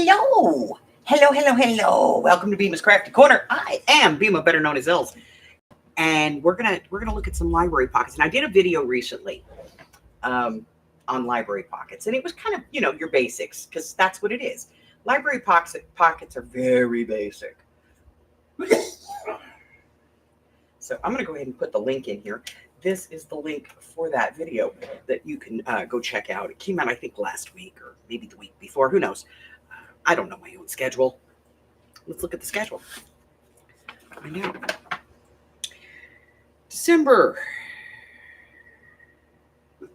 Hello. Hello. Welcome to Bma's Crafty Corner. I am Bma, better known as Els. And we're gonna look at some library pockets. And I did a video recently on library pockets. And it was kind of, your basics, because that's what it is. Library pockets are very basic. So I'm going to go ahead and put the link in here. This is the link for that video that you can go check out. It came out, I think, last week or maybe the week before. Who knows? I don't know my own schedule. Let's look at the schedule. I know. December.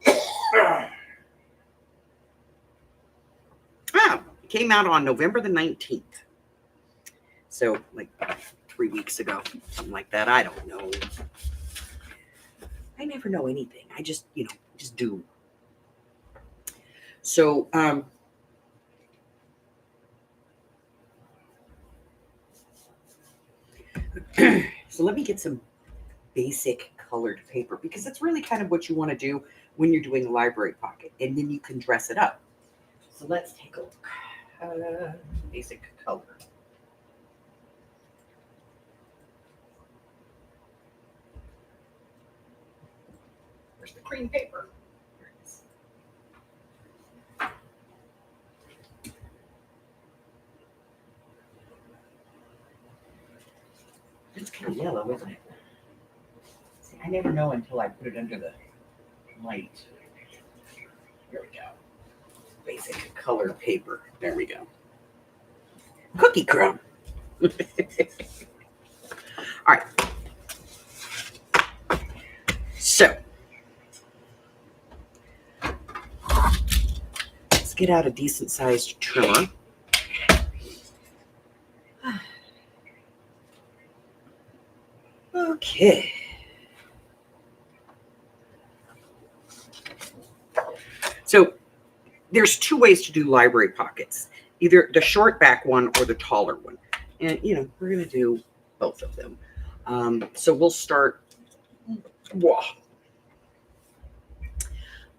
It came out on November the 19th. So, like 3 weeks ago, something like that. I don't know. I never know anything. I just, just do. So, so let me get some basic colored paper, because that's really kind of what you want to do when you're doing a library pocket, and then you can dress it up. So let's take a look. Basic color. Where's the cream paper? There it is. It's kind of yellow, isn't it? See, I never know until I put it under the light. Here we go. Basic colored paper. There we go. Cookie crumb. All right. So, let's get out a decent sized trimmer. Okay. So there's two ways to do library pockets, either the short back one or the taller one. And, we're going to do both of them. So we'll start.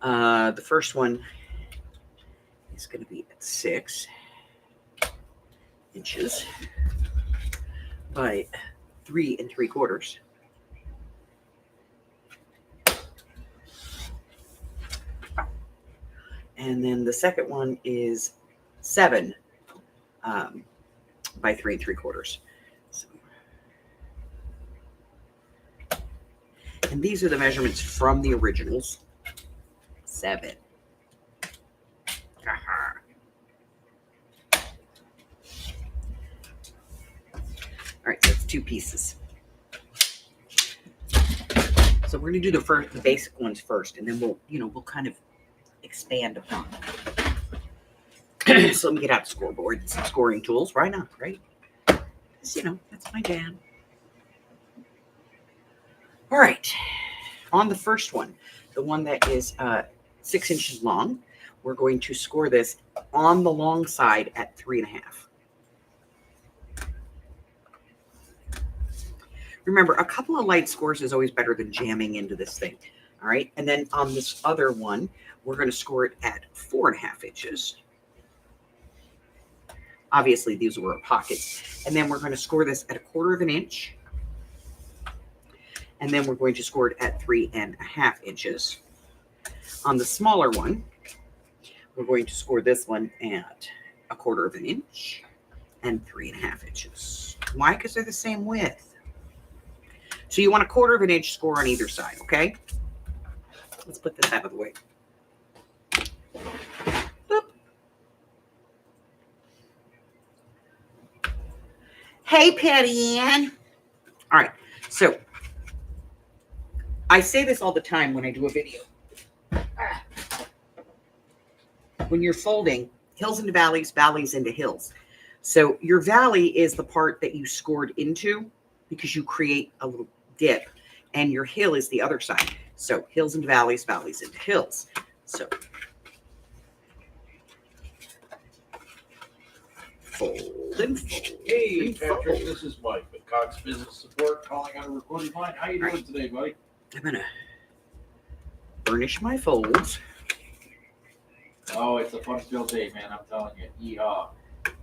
The first one is going to be at 6 inches by 3 3/4. And then the second one is 7 by 3 3/4. So, and these are the measurements from the originals. 7. All right, so it's 2 pieces. So we're going to do the basic ones first, and then we'll kind of expand upon them. So let me get out the scoreboard and some scoring tools. Why not, right? Because, that's my jam. All right. On the first one, the one that is 6 inches long, we're going to score this on the long side at 3.5. Remember, a couple of light scores is always better than jamming into this thing. All right. And then on this other one, we're going to score it at 4.5 inches. Obviously, these were pockets. And then we're going to score this at 1/4 inch. And then we're going to score it at 3.5 inches. On the smaller one, we're going to score this one at 1/4 inch and 3.5 inches. Why? Because they're the same width. So you want 1/4 inch score on either side, okay? Let's put this out of the way. Boop. Hey, Patty Ann. All right, so I say this all the time when I do a video. When you're folding, hills into valleys, valleys into hills. So your valley is the part that you scored into because you create a little dip, and your hill is the other side. So hills into valleys, valleys into hills. So fold and fold. Hey, Patrick, this is Mike with Cox Business Support calling on a recorded line. How you doing today, buddy? I'm going to burnish my folds. Oh, it's a fun-filled day, man. I'm telling you. Yeehaw.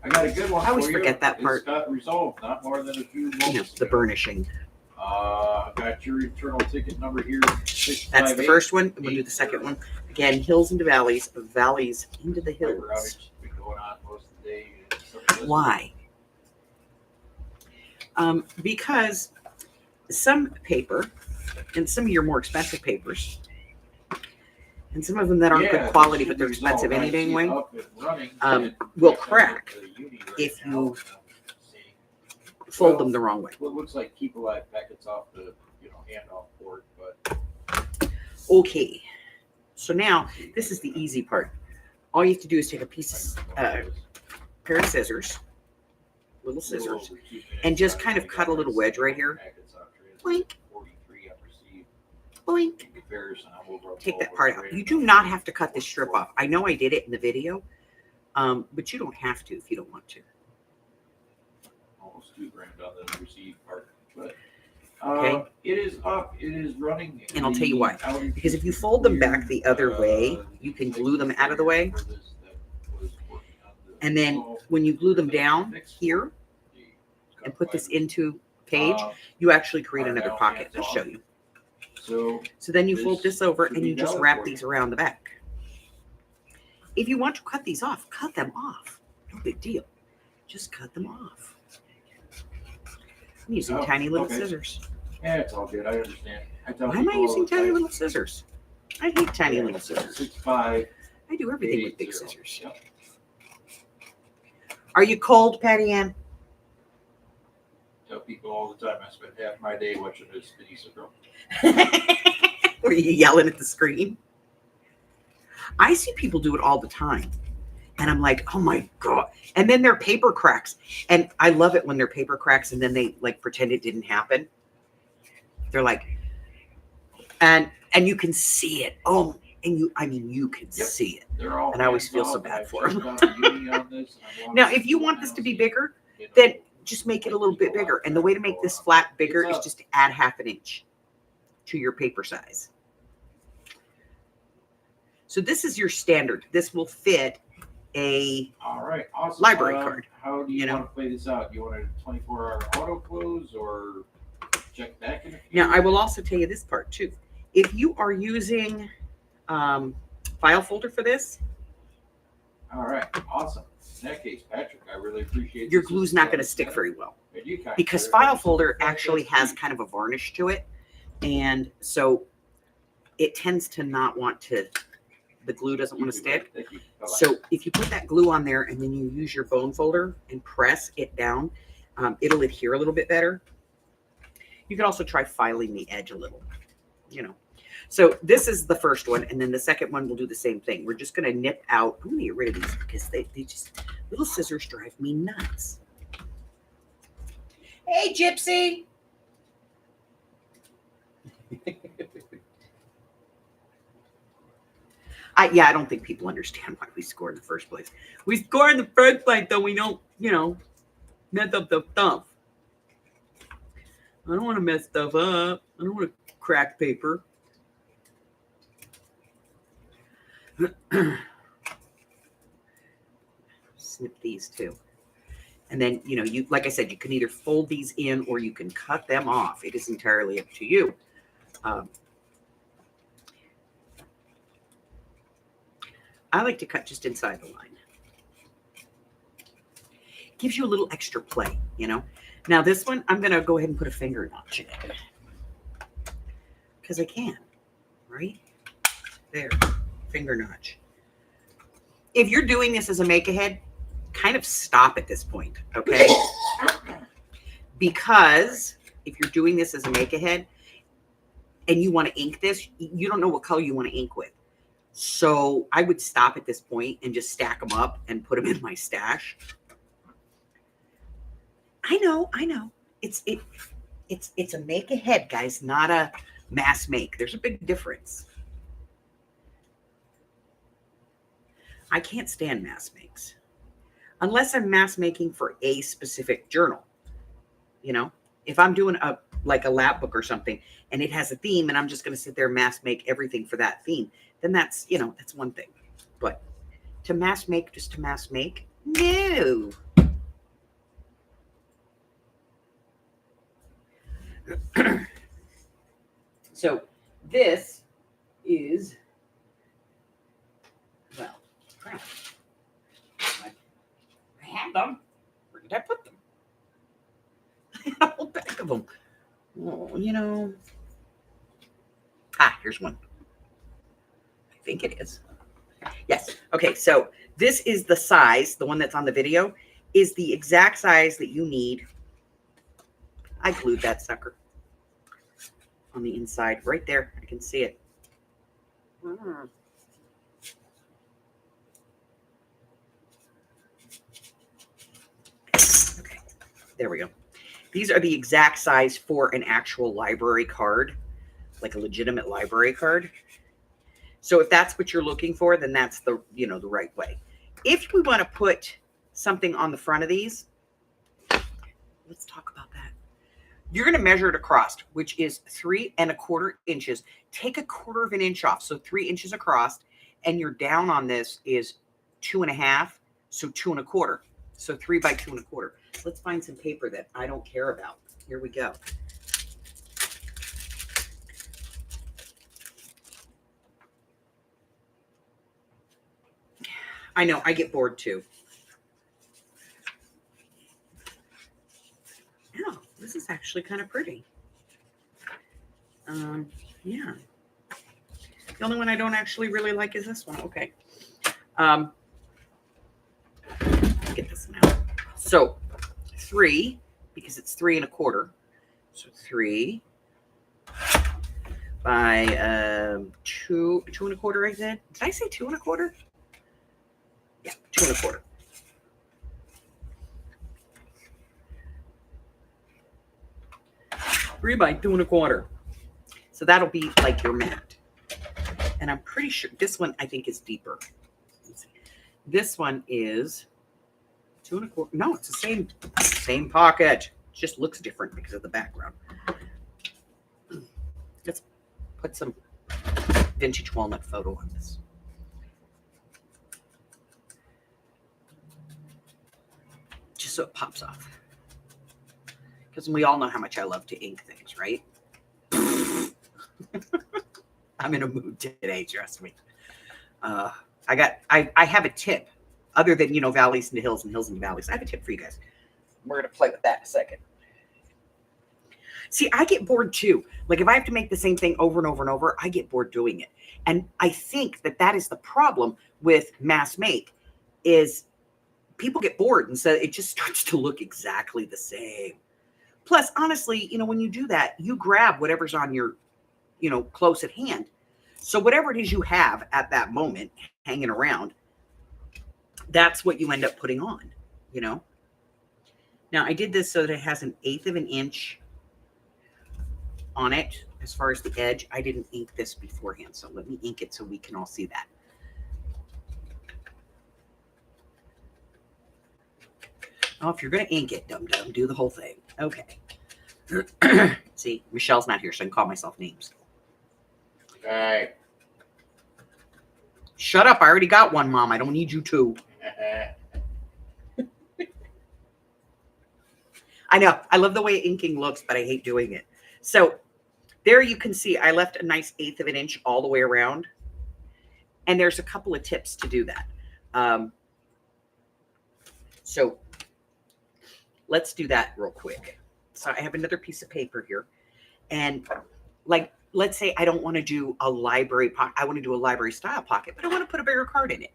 I got a good one. I always for you. forget that part. It's got resolved not more than a few You know, moments the ago. burnishing. I got your internal ticket number here. That's the first one. We'll do the second one. Again, hills into valleys, valleys into the hills. Fiber outage has been going on most of the day. Why? Because some paper, and some of your more expensive papers, and some of them that aren't good quality, but they're expensive anyway, will crack if you fold them the wrong way. Well, it looks like keep alive packets off the handoff port, but Okay, so now this is the easy part. All you have to do is take a piece, pair of scissors, little scissors, and just kind of cut a little wedge right here. Boink, boink. Take that part out. You do not have to cut this strip off. I know I did it in the video, but you don't have to if you don't want to. Almost $2,000 on the receive part, but Okay. it is up. It is running. And I'll tell you why. Because if you fold them back the other way, you can glue them out of the way. And then when you glue them down here and put this into page, you actually create another pocket. I'll show you. So then you fold this over and you just wrap these around the back. If you want to cut these off, cut them off. No big deal. Just cut them off. I'm using tiny little scissors. Yeah, it's all good. I understand. Why am I using tiny little scissors? I hate tiny little scissors. 6'5". I do everything with big scissors. Yep. Are you cold, Patty Ann? Tell people all the time I spend half my day watching this Denise girl. Were you yelling at the screen? I see people do it all the time. And I'm like, oh my God. And then their paper cracks. And I love it when their paper cracks and then they like pretend it didn't happen. They're like, and you can see it. Oh, and you can see it. And I always feel so bad for them. Now, if you want this to be bigger, then just make it a little bit bigger. And the way to make this flat bigger is just to add 1/2 inch to your paper size. So this is your standard. This will fit a awesome. library card. How do you want to play this out? You want a 24-hour auto close or check back in a few? Now, I will also tell you this part too. If you are using file folder for this. All right, awesome. In that case, Patrick, I really appreciate your glue's not going to stick very well because file folder actually has kind of a varnish to it. And so it tends to not want to, the glue doesn't want to stick. So if you put that glue on there and then you use your bone folder and press it down, it'll adhere a little bit better. You can also try filing the edge a little, So this is the first one, and then the second one will do the same thing. We're just going to nip out. I'm going to get rid of these because they just, little scissors drive me nuts. Hey, Gypsy. I don't think people understand why we score in the first place. We score in the first place, though we don't, mess up the stuff. I don't want to mess stuff up. I don't want to crack paper. Snip these too. And then, you, like I said, you can either fold these in or you can cut them off. It is entirely up to you. I like to cut just inside the line. Gives you a little extra play, Now this one, I'm going to go ahead and put a finger notch in it. Because I can, right? There, finger notch. If you're doing this as a make-ahead, kind of stop at this point, okay? Because if you're doing this as a make-ahead and you want to ink this, you don't know what color you want to ink with. So I would stop at this point and just stack them up and put them in my stash. I know. It's a make-ahead, guys, not a mass make. There's a big difference. I can't stand mass makes unless I'm mass making for a specific journal. If I'm doing a lab book or something and it has a theme and I'm just going to sit there and mass make everything for that theme, then that's one thing. But to mass make, just to mass make, no. So this is, well, crap. I had them. Where did I put them? I had a whole bag of them. Oh, you know. Ah, here's one. I think it is. Yes. Okay, so this is the size, the one that's on the video, is the exact size that you need. I glued that sucker on the inside right there. I can see it. Okay, there we go. These are the exact size for an actual library card, like a legitimate library card. So if that's what you're looking for, then that's the, you know, the right way. If we want to put something on the front of these, let's talk about that. You're going to measure it across, which is 3 1/4 inches. Take 1/4 of an inch off, so 3 inches across, and your down on this is 2 1/2, so 2 1/4. So 3 by 2 1/4. Let's find some paper that I don't care about. Here we go. I know, I get bored too. Oh, this is actually kind of pretty. Yeah. The only one I don't actually really like is this one. Okay. Get this one out. So 3, because it's 3 1/4. So 3 by 2 1/4. I said. Did I say 2 1/4? Yeah, 2 1/4. Three by 2 1/4. So that'll be like your mat. And I'm pretty sure this one I think is deeper. Let's see. This one is 2 1/4. No, it's the same pocket. It just looks different because of the background. Let's put some vintage walnut photo on this. Just so it pops off. Because we all know how much I love to ink things, right? I'm in a mood today, trust me. I have a tip. Other than, you know, valleys into hills and hills into valleys, I have a tip for you guys. We're going to play with that in a second. See, I get bored too. Like if I have to make the same thing over and over and over, I get bored doing it. And I think that that is the problem with mass make is people get bored and so it just starts to look exactly the same. Plus, honestly, you know, when you do that, you grab whatever's on your, you know, close at hand. So whatever it is you have at that moment hanging around, that's what you end up putting on, you know. Now, I did this so that it has 1/8 of an inch on it as far as the edge. I didn't ink this beforehand, so let me ink it so we can all see that. Oh, if you're going to ink it, dum-dum, do the whole thing. Okay. See, Michelle's not here, so I can call myself names. Hey. Shut up. I already got one, Mom. I don't need you to. I know. I love the way inking looks, but I hate doing it. So there you can see I left a nice 1/8 of an inch all the way around. And there's a couple of tips to do that. So let's do that real quick. So I have another piece of paper here. And like, let's say I don't want to do a library pocket. I want to do a library style pocket, but I want to put a bigger card in it.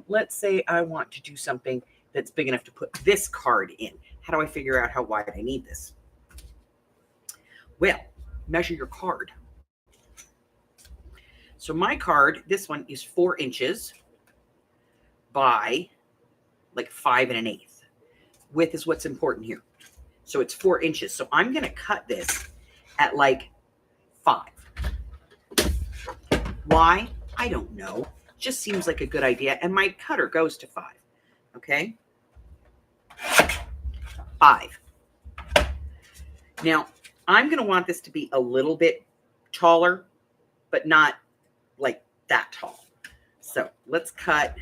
Let's say I want to do something that's big enough to put this card in. How do I figure out how wide I need this? Well, measure your card. So my card, this one is 4 inches by like 5 1/8. Width is what's important here. So it's 4 inches. So I'm going to cut this at like 5. Why? I don't know. Just seems like a good idea. And my cutter goes to 5. Okay. 5. Now, I'm going to want this to be a little bit taller, but not like that tall. So let's cut.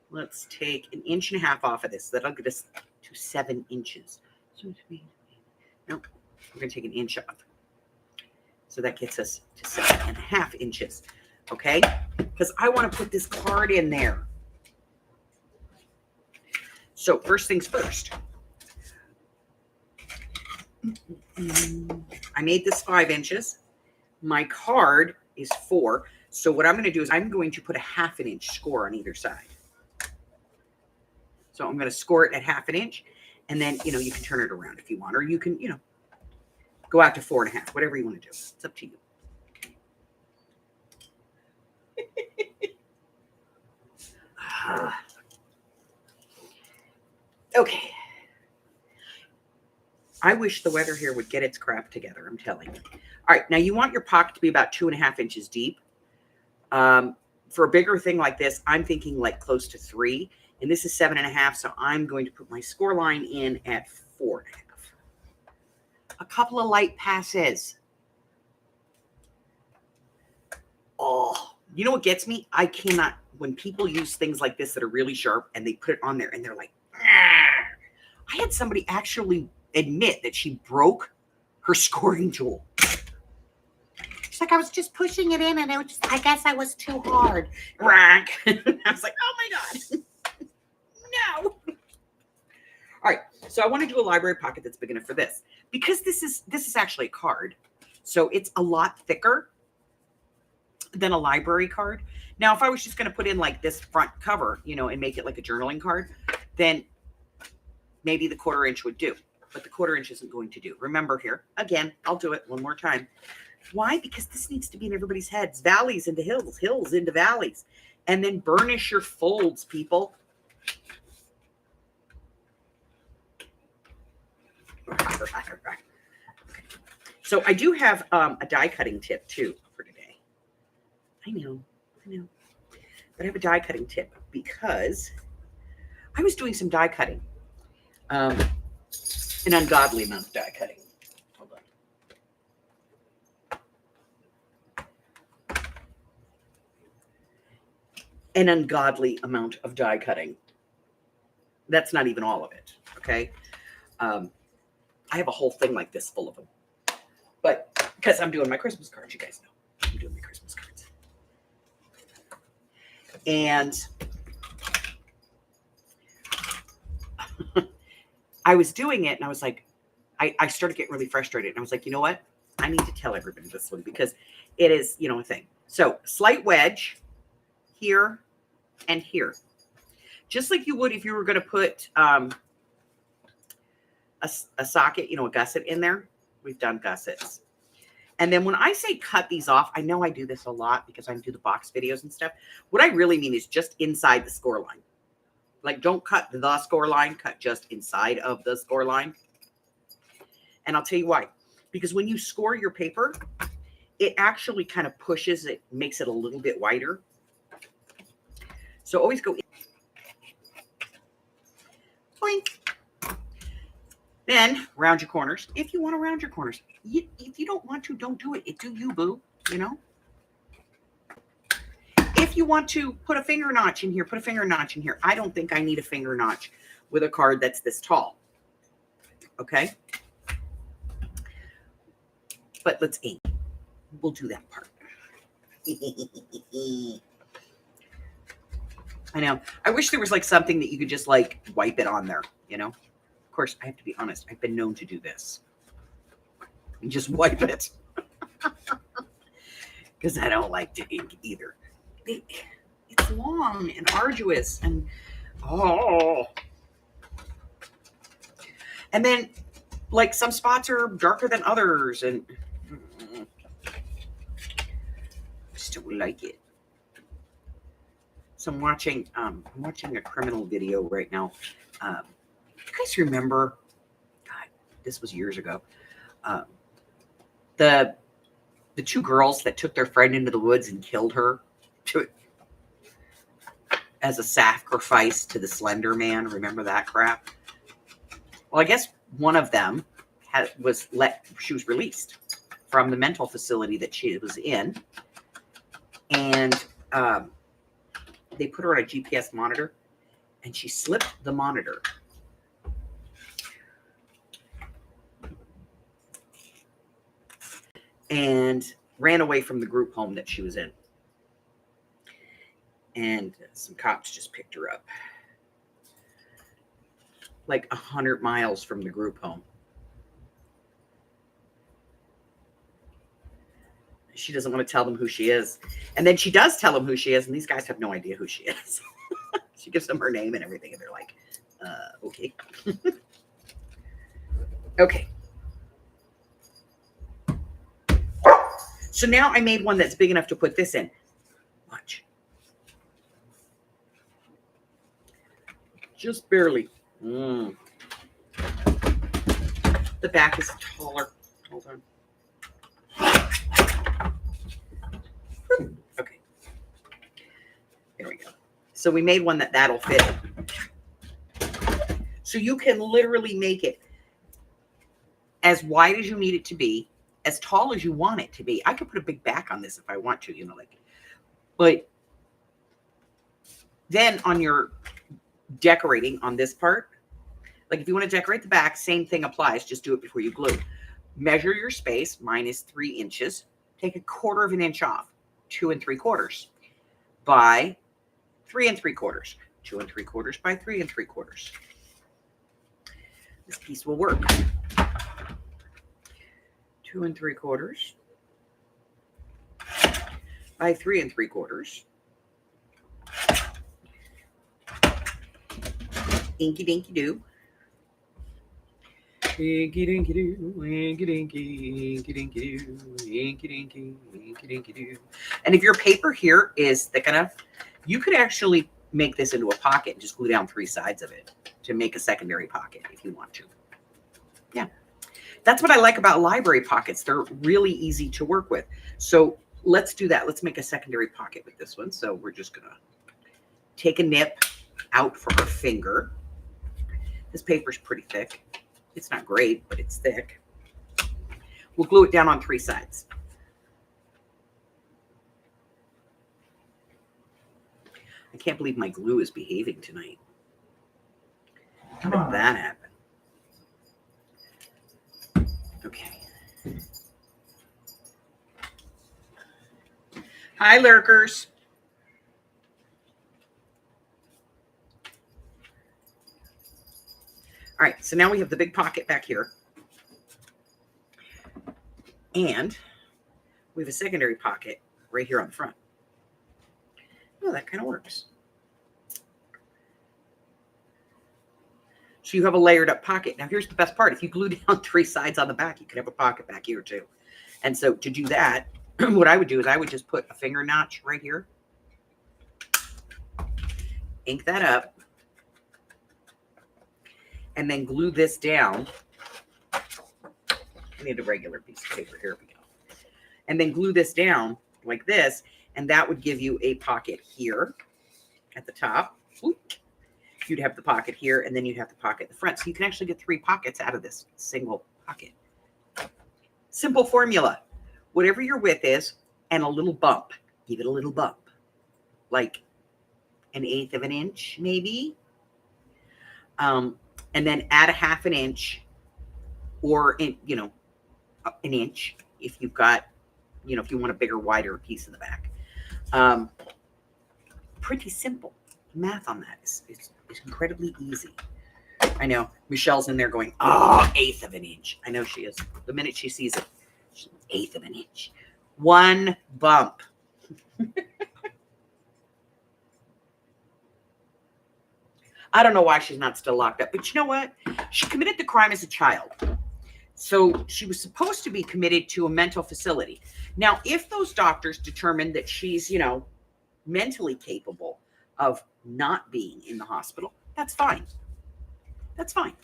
Let's take 1.5 inches off of this. That'll get us to 7 inches. No, We're going to take an inch off. So that gets us to 7.5 inches. Okay? Because I want to put this card in there. So first things first. I made this 5 inches. My card is 4. So what I'm going to do is I'm going to put a 1/2 inch score on either side. So I'm going to score it at 1/2 inch. And then, you can turn it around if you want. Or you can, go out to 4.5. Whatever you want to do. It's up to you. Okay. I wish the weather here would get its crap together, I'm telling you. All right, now you want your pocket to be about 2.5 inches deep. For a bigger thing like this, I'm thinking like close to 3. And this is 7.5, so I'm going to put my score line in at 4.5. A couple of light passes. Oh, you know what gets me? I cannot, when people use things like this that are really sharp and they put it on there and they're like, "Argh." I had somebody actually admit that she broke her scoring tool. She's like, I was just pushing it in and it was just, I guess I was too hard. I was like, oh my God. No. All right. So I want to do a library pocket that's big enough for this because this is actually a card. So it's a lot thicker than a library card. Now, if I was just going to put in like this front cover, and make it like a journaling card, then maybe the 1/4 inch would do. But the 1/4 inch isn't going to do. Remember here, again, I'll do it one more time. Why? Because this needs to be in everybody's heads. Valleys into hills, hills into valleys. And then burnish your folds, people. So I do have a die cutting tip too for today. I know. But I have a die cutting tip because I was doing some die cutting. An ungodly amount of die cutting. Hold on. An ungodly amount of die cutting. That's not even all of it. Okay. I have a whole thing like this full of them. But because I'm doing my Christmas cards, you guys know. I'm doing my Christmas cards. And I was doing it and I was like, I started getting really frustrated. And I was like, you know what? I need to tell everybody this one because it is, a thing. So slight wedge here and here. Just like you would if you were going to put a socket, a gusset in there. We've done gussets. And then when I say cut these off, I know I do this a lot because I do the box videos and stuff. What I really mean is just inside the score line. Like, don't cut the score line, cut just inside of the score line. And I'll tell you why. Because when you score your paper, it actually kind of pushes it, makes it a little bit wider. So always go in. Boink. Then round your corners. If you want to round your corners. If you don't want to, don't do it. It do you, boo. If you want to put a finger notch in here, put a finger notch in here. I don't think I need a finger notch with a card that's this tall. Okay? But let's aim. We'll do that part. I know. I wish there was like something that you could just like wipe it on there, Of course, I have to be honest. I've been known to do this. And just wipe it. Because I don't like to ink either. It's long and arduous and and then like some spots are darker than others and I just don't like it. So I'm watching a criminal video right now. You guys remember? God, this was years ago. The 2 girls that took their friend into the woods and killed her as a sacrifice to the Slender Man. Remember that crap? Well, I guess one of them she was released from the mental facility that she was in. And they put her on a GPS monitor and she slipped the monitor. and ran away from the group home that she was in. And some cops just picked her up. Like 100 miles from the group home. She doesn't want to tell them who she is. And then she does tell them who she is, and these guys have no idea who she is. She gives them her name and everything, and they're like, okay. Okay. So now I made one that's big enough to put this in. Watch. Just barely. The back is taller. Hold on. Okay. There we go. So we made one that'll fit. So you can literally make it as wide as you need it to be, as tall as you want it to be. I could put a big back on this if I want to, but then on your decorating on this part, like if you want to decorate the back, same thing applies. Just do it before you glue. Measure your space. Mine is 3 inches. Take 1/4 of an inch off. 2 3/4 by 3 3/4. 2 3/4 by 3 3/4. This piece will work. 2 3/4 by 3 3/4. Inky dinky doo. Inky dinky doo, inky dinky, inky dinky doo, inky dinky, inky dinky doo. And if your paper here is thick enough, you could actually make this into a pocket and just glue down 3 sides of it to make a secondary pocket if you want to. Yeah. That's what I like about library pockets. They're really easy to work with. So let's do that. Let's make a secondary pocket with this one. So we're just going to take a nip out for our finger. This paper's pretty thick. It's not great, but it's thick. We'll glue it down on 3 sides. I can't believe my glue is behaving tonight. How did that happen? Okay. Hi, lurkers. All right, so now we have the big pocket back here. And we have a secondary pocket right here on the front. Oh, that kind of works. So you have a layered up pocket. Now here's the best part. If you glue down 3 sides on the back, you could have a pocket back here too. And so to do that, what I would do is I would just put a finger notch right here. Ink that up. And then glue this down. I need a regular piece of paper. Here we go. And then glue this down like this. And that would give you a pocket here at the top. You'd have the pocket here, and then you'd have the pocket at the front. So you can actually get 3 pockets out of this single pocket. Simple formula. Whatever your width is, and a little bump. Give it a little bump. Like 1/8 of an inch, maybe. And then add a 1/2 inch, or an inch if you've got, if you want a bigger, wider piece in the back. Pretty simple. Math on that is incredibly easy. I know Michelle's in there going, 1/8 of an inch. I know she is. The minute she sees it, she's 1/8 of an inch. 1 bump. I don't know why she's not still locked up, but you know what? She committed the crime as a child. So she was supposed to be committed to a mental facility. Now, if those doctors determine that she's, mentally capable of not being in the hospital, that's fine. That's fine.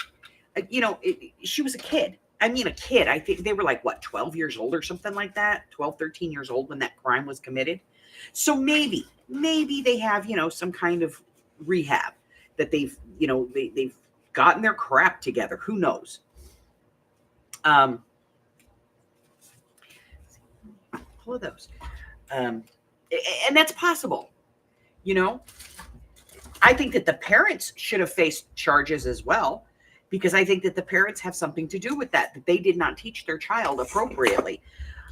She was a kid. I mean, a kid. I think they were like, 12 years old or something like that? 12, 13 years old when that crime was committed. So maybe they have, some kind of rehab that they've gotten their crap together. Who knows? All of those. And that's possible. I think that the parents should have faced charges as well, because I think that the parents have something to do with that they did not teach their child appropriately.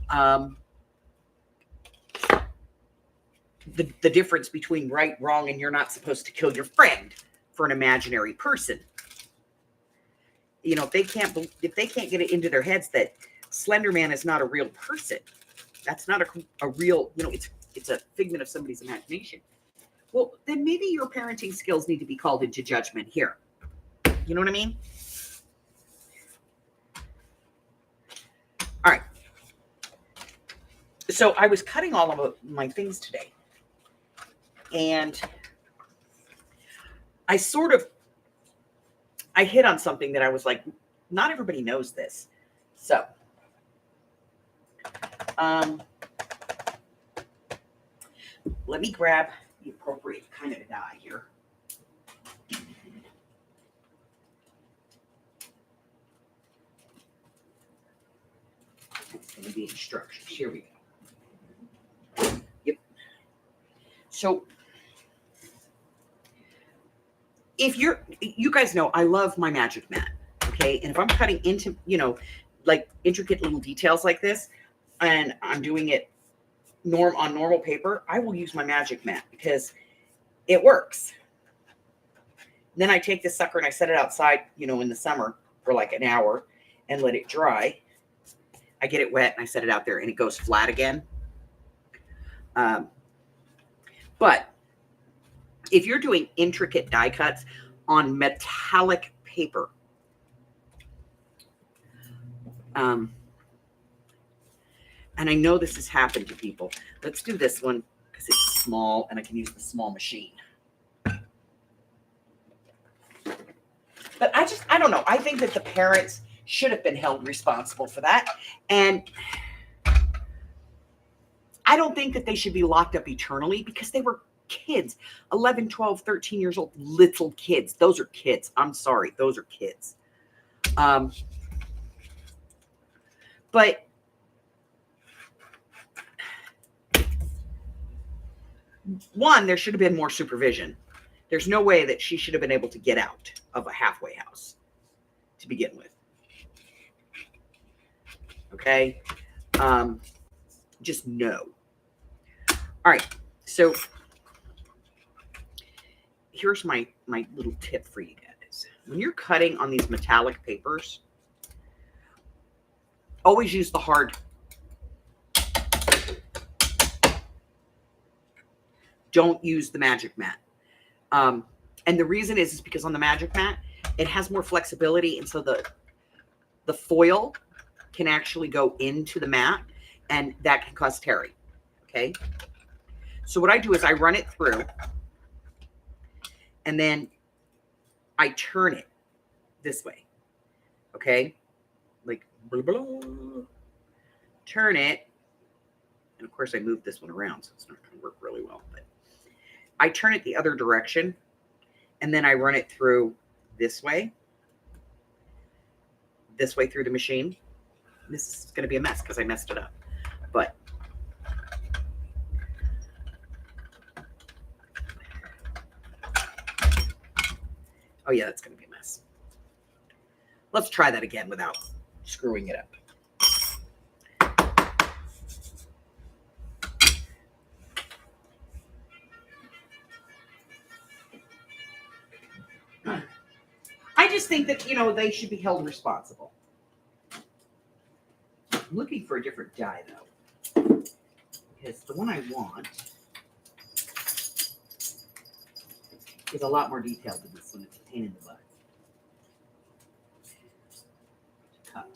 The difference between right, wrong, and you're not supposed to kill your friend for an imaginary person. You know, if they can't get it into their heads that Slender Man is not a real person, that's not a real, you know, it's a figment of somebody's imagination. Well, then maybe your parenting skills need to be called into judgment here. You know what I mean? All right. So I was cutting all of my things today. And I hit on something that I was like, not everybody knows this. So, let me grab the appropriate kind of a die here. It's going to be instructions. Here we go. Yep. So, if you guys know, I love my magic mat. Okay. And if I'm cutting into, you know, like intricate little details like this, and I'm doing it on normal paper, I will use my magic mat because it works. Then I take this sucker and I set it outside, you know, in the summer for like an hour and let it dry. I get it wet and I set it out there and it goes flat again. But if you're doing intricate die cuts on metallic paper, and I know this has happened to people. Let's do this one because it's small and I can use the small machine. But I don't know. I think that the parents should have been held responsible for that. And I don't think that they should be locked up eternally because they were kids, 11, 12, 13 years old, little kids. Those are kids. I'm sorry. Those are kids. But one, there should have been more supervision. There's no way that she should have been able to get out of a halfway house to begin with. Okay? Just no. All right. So here's my little tip for you guys. When you're cutting on these metallic papers, always use the hard. Don't use the magic mat. And the reason is because on the magic mat, it has more flexibility. And so the foil can actually go into the mat and that can cause tearing. Okay. So what I do is I run it through and then I turn it this way. Okay. Like, blah, blah, blah. Turn it. And of course I move this one around, so it's not going to work really well, but I turn it the other direction and then I run it through this way through the machine. This is going to be a mess because I messed it up, but oh yeah, that's going to be a mess. Let's try that again without screwing it up. I just think that, you know, they should be held responsible. I'm looking for a different die, though. Because the one I want is a lot more detailed than this one. It's a pain in the butt. Cut.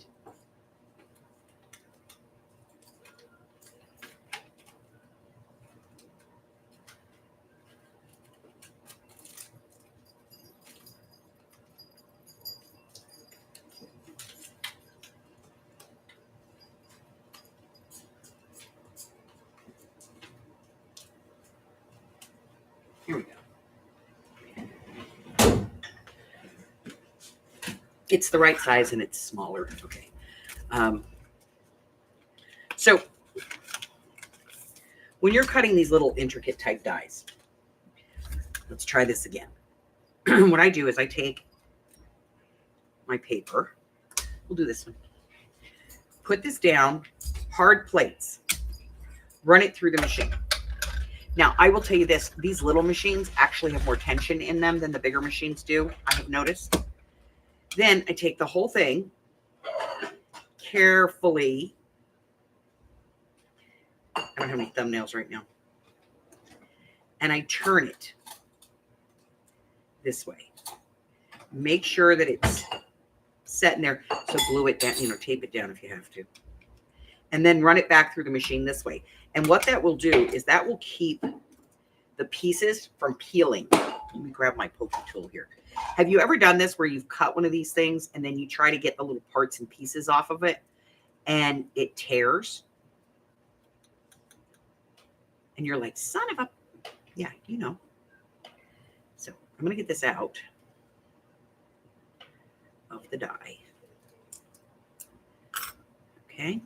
Here we go. It's the right size and it's smaller. Okay. So when you're cutting these little intricate type dies, let's try this again. What I do is I take my paper. We'll do this one. put this down, hard plates, run it through the machine. Now, I will tell you this, these little machines actually have more tension in them than the bigger machines do, I have noticed. Then I take the whole thing, carefully, I don't have any thumbnails right now, and I turn it this way. Make sure that it's set in there. So glue it down, tape it down if you have to. And then run it back through the machine this way. And what that will do is that will keep the pieces from peeling. Let me grab my poking tool here. Have you ever done this where you've cut one of these things and then you try to get the little parts and pieces off of it and it tears? And you're like, son of a, yeah, So I'm going to get this out of the die. Okay.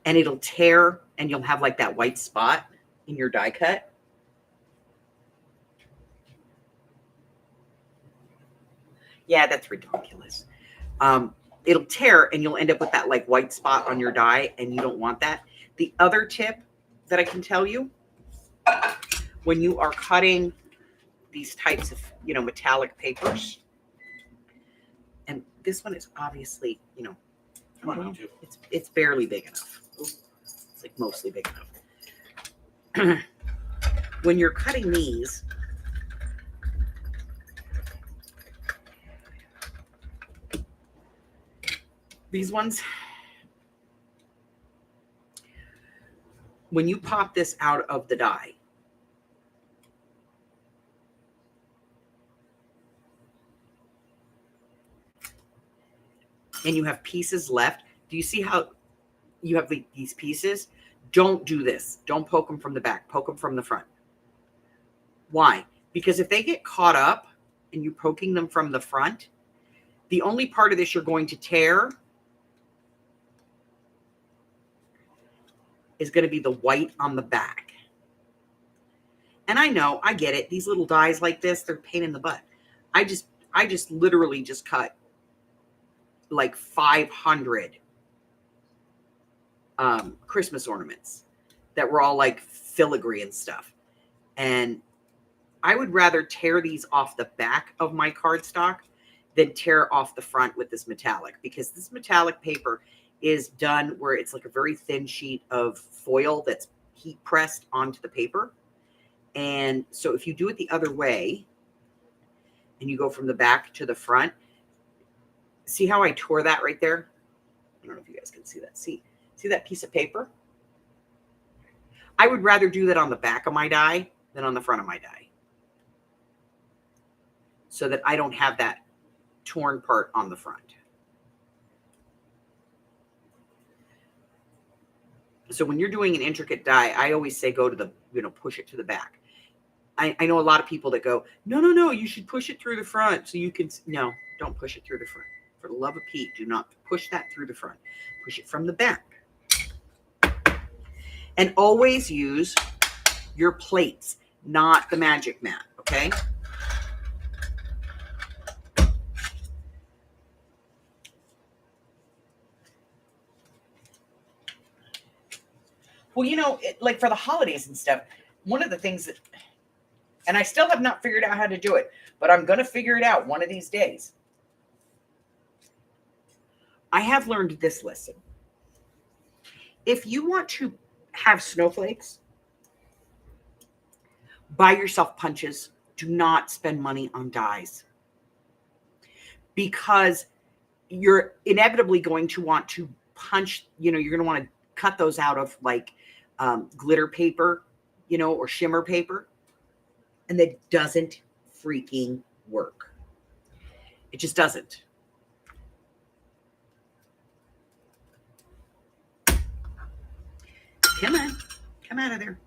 And it'll tear and you'll have like that white spot in your die cut. Yeah, that's ridiculous. It'll tear and you'll end up with that like white spot on your die and you don't want that. The other tip that I can tell you, when you are cutting these types of, metallic papers, and this one is obviously, it's barely big enough. It's like mostly big enough. When you're cutting these ones, when you pop this out of the die, and you have pieces left, do you see how you have these pieces? Don't do this. Don't poke them from the back. Poke them from the front. Why? Because if they get caught up and you're poking them from the front, the only part of this you're going to tear is going to be the white on the back. And I know, I get it. These little dies like this, they're a pain in the butt. I just literally just cut like 500 Christmas ornaments that were all like filigree and stuff. And I would rather tear these off the back of my cardstock than tear off the front with this metallic, because this metallic paper is done where it's like a very thin sheet of foil that's heat pressed onto the paper. And so if you do it the other way and you go from the back to the front, see how I tore that right there? I don't know if you guys can see that. See that piece of paper? I would rather do that on the back of my die than on the front of my die, so that I don't have that torn part on the front. So when you're doing an intricate die, I always say go to the, push it to the back. I know a lot of people that go, no, you should push it through the front so you can, no, don't push it through the front. For the love of Pete, do not push that through the front. Push it from the back. And always use your plates, not the magic mat, okay? Well, like for the holidays and stuff, one of the things that, and I still have not figured out how to do it, but I'm going to figure it out one of these days. I have learned this lesson. If you want to have snowflakes, buy yourself punches. Do not spend money on dies, because you're inevitably going to want to punch, you're going to want to cut those out of like glitter paper, or shimmer paper. And that doesn't freaking work. It just doesn't. Come on. Come out of there.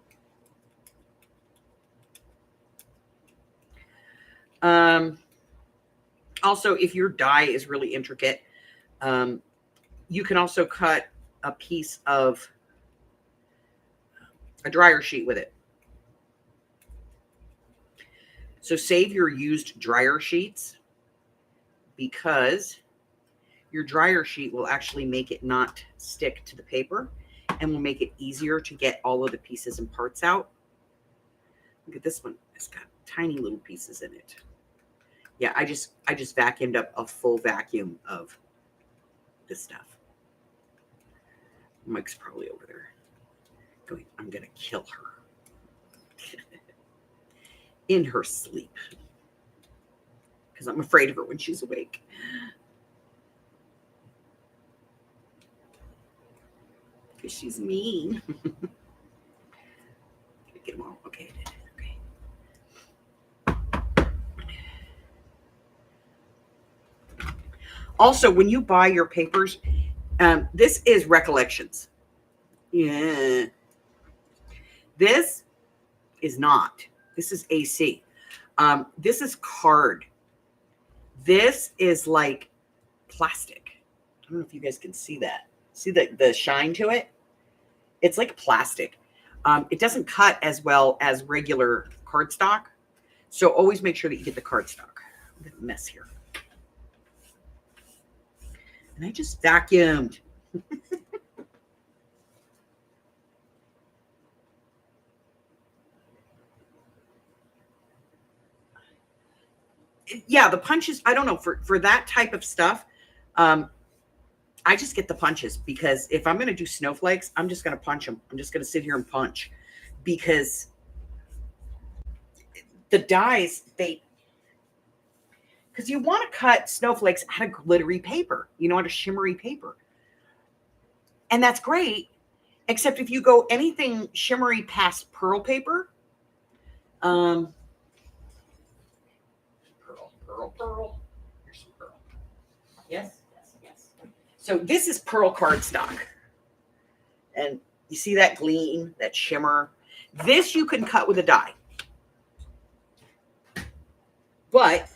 Also, if your die is really intricate, you can also cut a piece of a dryer sheet with it. So save your used dryer sheets, because your dryer sheet will actually make it not stick to the paper and will make it easier to get all of the pieces and parts out. Look at this one. It's got tiny little pieces in it. Yeah, I just vacuumed up a full vacuum of this stuff. Mike's probably over there going, I'm going to kill her in her sleep because I'm afraid of her when she's awake. Because she's mean. Get them all. Okay, I did it. Okay. Also, when you buy your papers, this is Recollections. Yeah. This is not. This is AC. This is card. This is like plastic. I don't know if you guys can see that. See the shine to it? It's like plastic. It doesn't cut as well as regular cardstock. So always make sure that you get the cardstock. I'm a mess here. And I just vacuumed. Yeah, the punches, I don't know, for that type of stuff, I just get the punches because if I'm going to do snowflakes, I'm just going to punch them. I'm just going to sit here and punch because the dies, because you want to cut snowflakes out of glittery paper, out of shimmery paper. And that's great, except if you go anything shimmery past pearl paper, pearl. Here's some pearl. Yes. So this is pearl cardstock. And you see that gleam, that shimmer? This you can cut with a die. But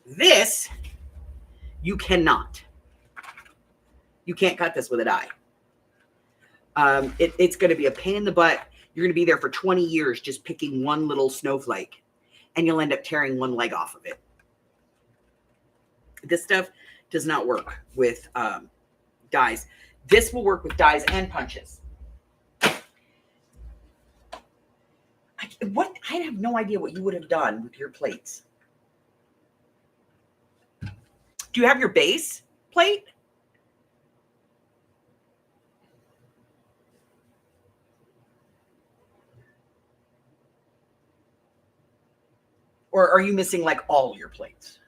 this, you cannot. You can't cut this with a die. It's going to be a pain in the butt. You're going to be there for 20 years just picking one little snowflake, and you'll end up tearing one leg off of it. This stuff does not work with dies. This will work with dies and punches. I have no idea what you would have done with your plates. Do you have your base plate? Or are you missing like all your plates?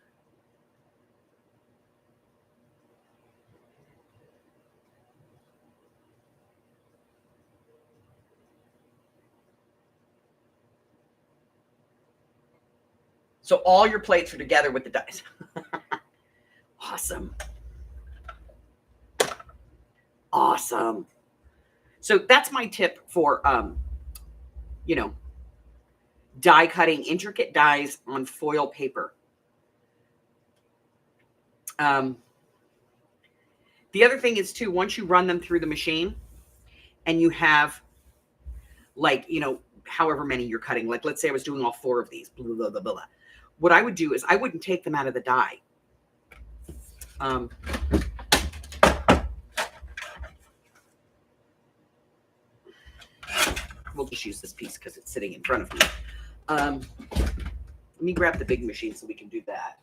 So all your plates are together with the dice. Awesome. Awesome. So that's my tip for, die cutting intricate dies on foil paper. The other thing is too, once you run them through the machine and you have like, however many you're cutting, like let's say I was doing all 4 of these, blah, blah, blah, blah. What I would do is I wouldn't take them out of the die. We'll just use this piece because it's sitting in front of me. Let me grab the big machine so we can do that.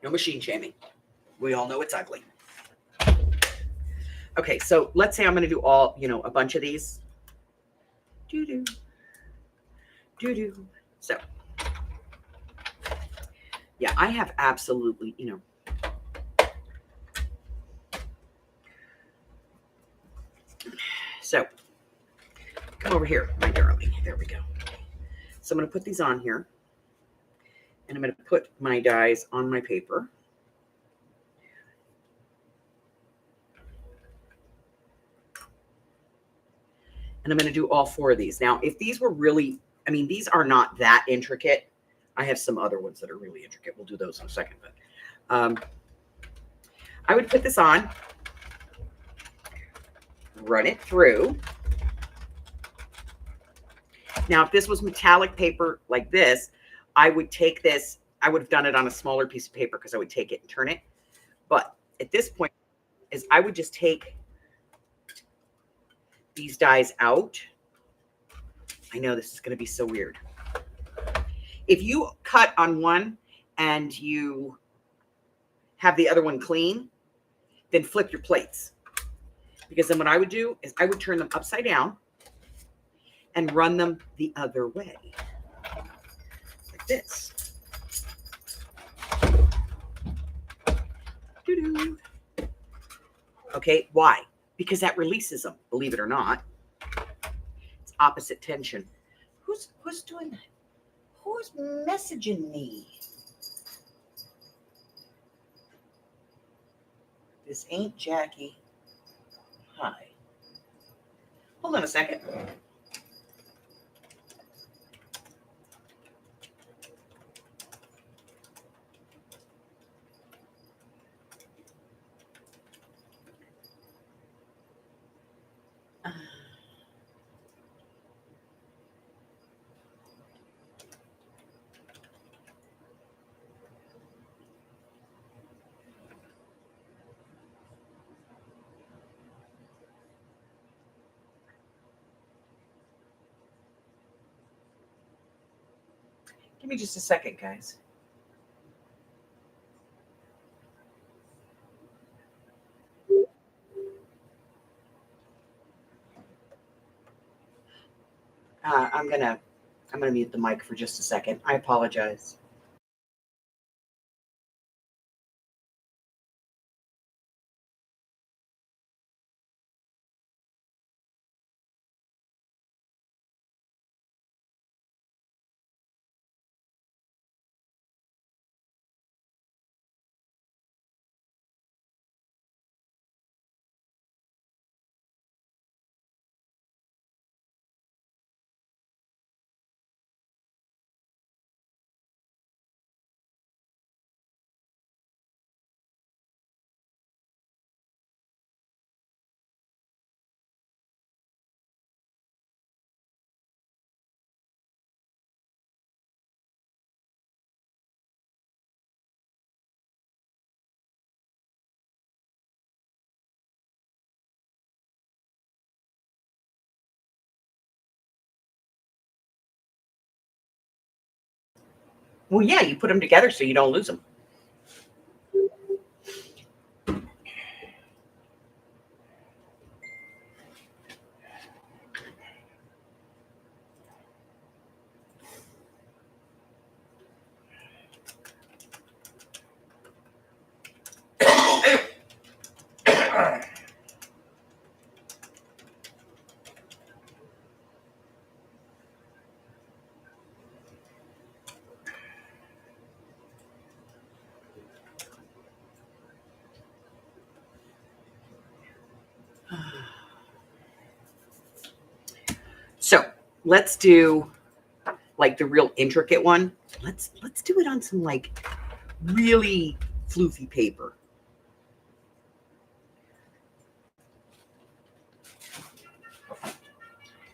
No machine shaming. We all know it's ugly. Okay, so let's say I'm going to do all, a bunch of these. Doo-doo. Doo-doo. So, yeah, I have absolutely, So, come over here, my darling. There we go. So I'm going to put these on here. And I'm going to put my dies on my paper. And I'm going to do all 4 of these. Now, if these were really, these are not that intricate. I have some other ones that are really intricate. We'll do those in a second. But I would put this on, run it through. Now, if this was metallic paper like this, I would take this. I would have done it on a smaller piece of paper because I would take it and turn it. But at this point, is I would just take these dies out. I know this is going to be so weird. If you cut on one and you have the other one clean, then flip your plates. Because then what I would do is I would turn them upside down and run them the other way. Like this. Doo-doo. Okay, why? Because that releases them, believe it or not. It's opposite tension. Who's doing that? Who's messaging me? This ain't Jackie. Hi. Hold on a second. Give me just a second, guys. I'm gonna mute the mic for just a second. I apologize. Well, yeah, you put them together so you don't lose them. So let's do like the real intricate one. Let's do it on some like really floofy paper.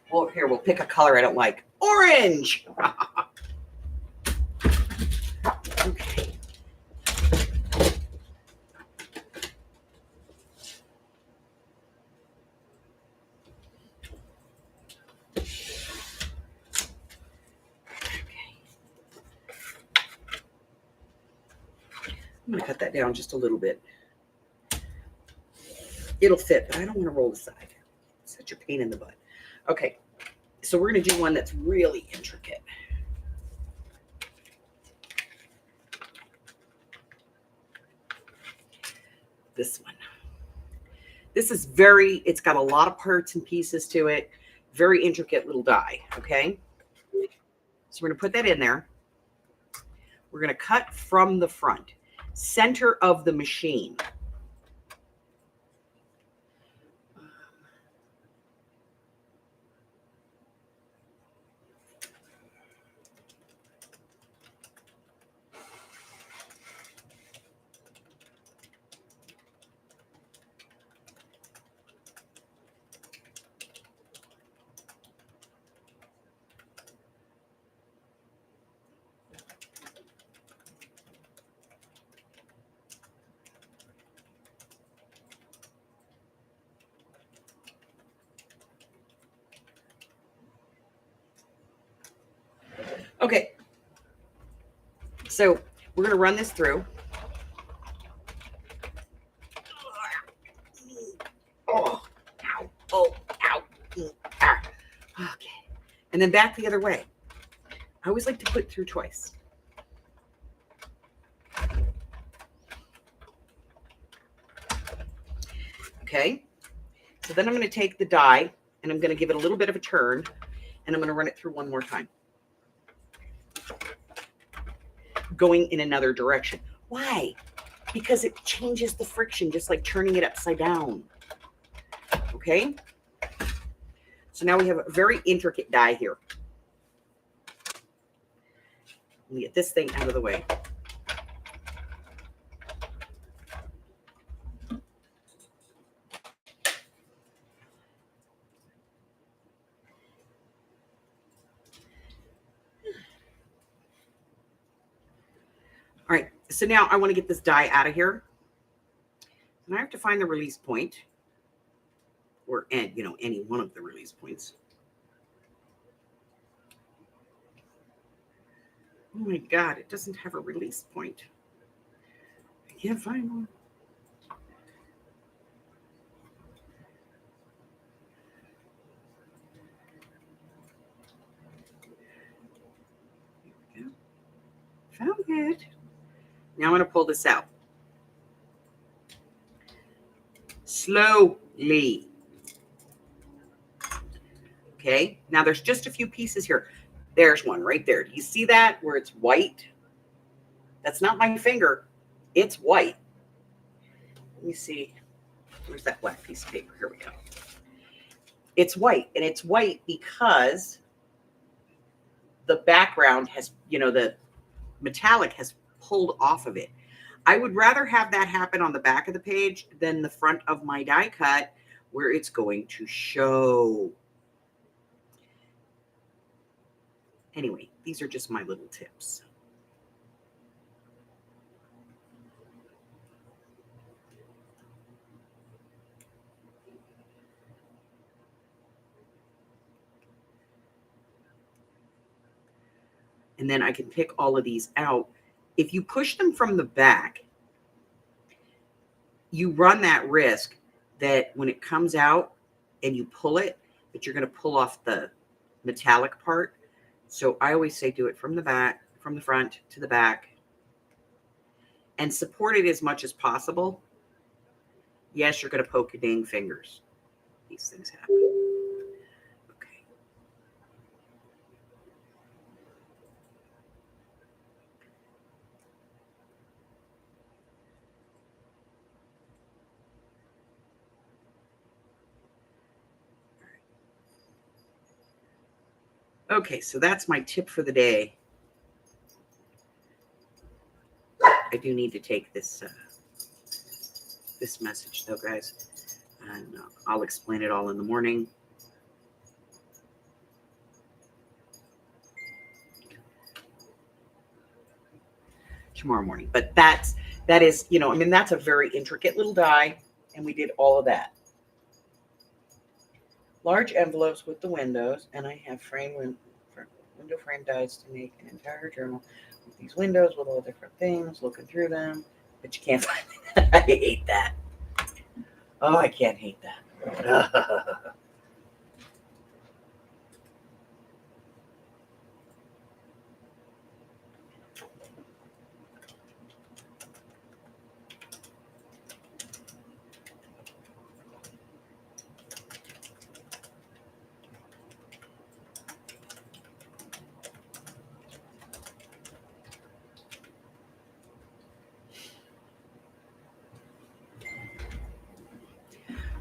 Well, here we'll pick a color I don't like. Orange. Okay. I'm going to cut that down just a little bit. It'll fit, but I don't want to roll the side. It's such a pain in the butt. Okay, so we're going to do one that's really intricate. This one. This is it's got a lot of parts and pieces to it. Very intricate little die, okay? So we're going to put that in there. We're going to cut from the front, center of the machine. Okay. So we're going to run this through. Oh, ow, oh, ow. Ah. Okay. And then back the other way. I always like to put through twice. Okay. So then I'm going to take the die and I'm going to give it a little bit of a turn and I'm going to run it through one more time. Going in another direction. Why? Because it changes the friction, just like turning it upside down. Okay. So now we have a very intricate die here. Let me get this thing out of the way. All right, so now I want to get this die out of here. And I have to find the release point, or any one of the release points. Oh my God, it doesn't have a release point. I can't find one. Here we go. Found it. Now I'm going to pull this out. Slowly. Okay, now there's just a few pieces here. There's one right there. Do you see that where it's white? That's not my finger. It's white. Let me see. Where's that black piece of paper? Here we go. It's white, and it's white because the background has, the metallic has pulled off of it. I would rather have that happen on the back of the page than the front of my die cut where it's going to show. Anyway, these are just my little tips. And then I can pick all of these out. If you push them from the back, you run that risk that when it comes out and you pull it, that you're going to pull off the metallic part. So I always say do it from the back, from the front to the back, and support it as much as possible. Yes, you're going to poke your dang fingers. These things happen. Okay. Okay, so that's my tip for the day. I do need to take this this message though, guys, and I'll explain it all in the morning. Tomorrow morning. But that is, that's a very intricate little die, and we did all of that. Large envelopes with the windows, and I have window frame dies to make an entire journal with these windows with all different things, looking through them, but you can't find it. I hate that. Oh, I can't hate that.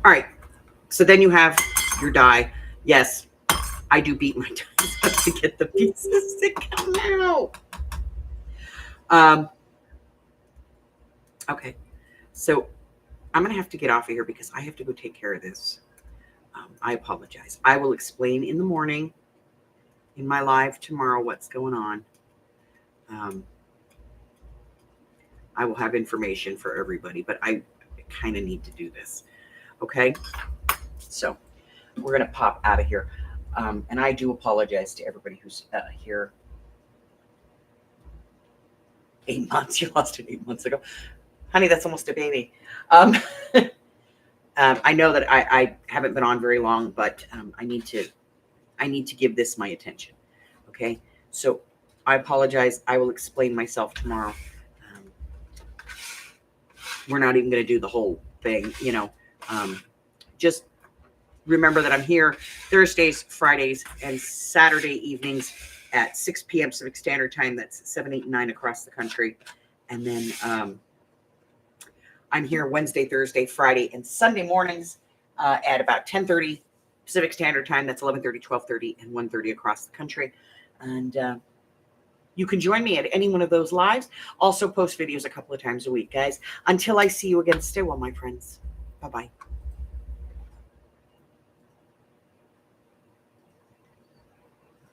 All right, so then you have your die. Yes, I do beat my dies up to get the pieces to come out. Okay, so I'm going to have to get off of here because I have to go take care of this. I apologize. I will explain in the morning in my live tomorrow what's going on. I will have information for everybody, but I kind of need to do this. Okay, so we're going to pop out of here. And I do apologize to everybody who's here. 8 months. You lost it 8 months ago. Honey, that's almost a baby. I know that I haven't been on very long, but I need to give this my attention. Okay. So I apologize. I will explain myself tomorrow. We're not even going to do the whole thing, just remember that I'm here Thursdays, Fridays, and Saturday evenings at 6 p.m. Pacific Standard Time. That's 7, 8, and 9 across the country. And then I'm here Wednesday, Thursday, Friday, and Sunday mornings at about 10:30 Pacific Standard Time. That's 11:30, 12:30, and 1:30 across the country. And you can join me at any one of those lives. Also post videos a couple of times a week, guys. Until I see you again, stay well, my friends. Bye-bye.